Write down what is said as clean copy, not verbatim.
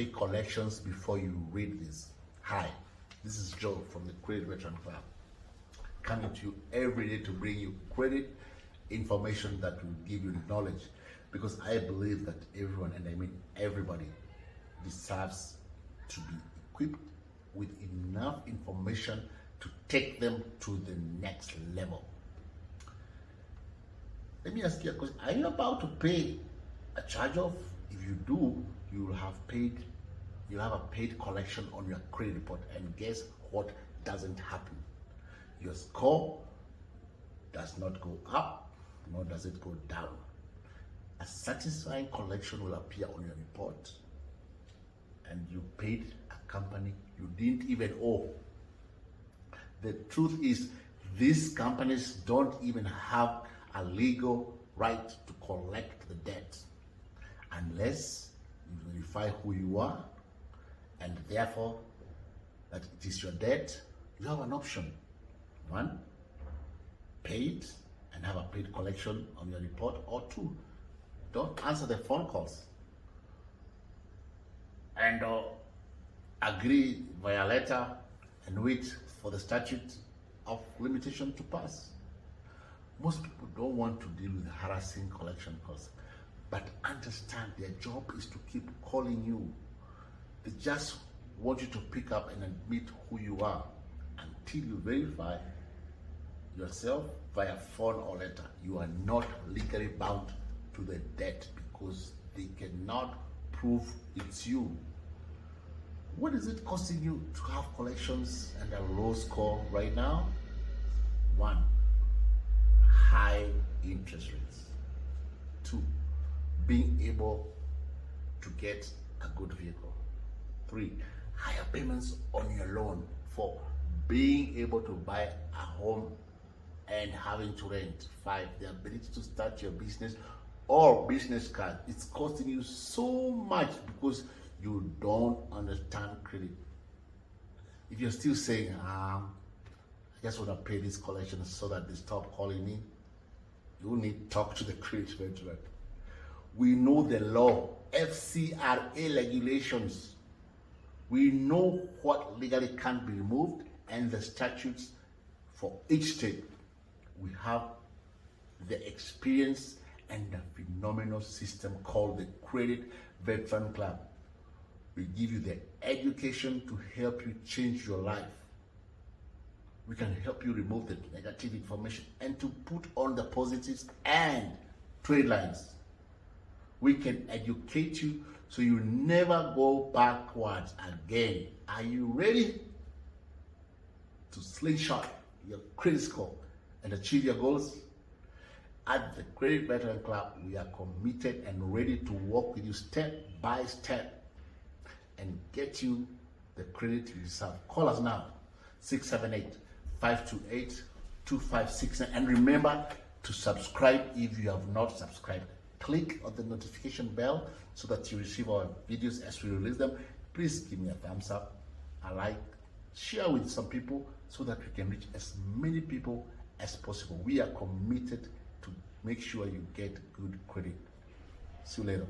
pre collections before you read this. Hi, this is Joe from the Credit Veteran Club, coming to you every day to bring you credit information that will give you knowledge, because I believe that everyone, and I mean everybody, deserves to be equipped with enough information to take them to the next level. Let me ask you a question. Are you about to pay a charge off? If you do, you will have a paid collection on your credit report, and guess what doesn't happen? Your score does not go up, nor does it go down. A satisfying collection will appear on your report, and you paid a company you didn't even owe. The truth is, these companies don't even have a legal right to collect the debt unless you verify who you are, and therefore that it is your debt. You have an option. One, pay it and have a paid collection on your report, or two, don't answer the phone calls and agree via letter and wait for the statute of limitation to pass. Most people don't want to deal with harassing collection calls, but understand their job is to keep calling you. They just want you to pick up and admit who you are until you verify yourself via phone or letter. You are not legally bound to the debt because they cannot prove it's you. What is it costing you to have collections and a low score right now? One, high interest rates. Two, being able to get a good vehicle. Three, higher payments on your loan. Four, being able to buy a home and having to rent. Five, the ability to start your business or business card. It's costing you so much because you don't understand credit. If you're still saying, I just want to pay this collection so that they stop calling me, you need to talk to the credit veteran. We know the law, FCRA regulations. We know what legally can't be removed and the statutes for each state. We have the experience and the phenomenal system called the Credit Veteran Club. We give you the education to help you change your life. We can help you remove the negative information and to put on the positives and trade lines. We can educate you so you never go backwards again. Are you ready to slingshot your credit score and achieve your goals? At the Credit Veteran Club, we are committed and ready to work with you step by step and get you the credit you deserve. Call us now, 678-528-2569. And remember to subscribe if you have not subscribed. Click on the notification bell so that you receive our videos as we release them. Please give me a thumbs up, a like, share with some people so that we can reach as many people as possible. We are committed to make sure you get good credit. See you later.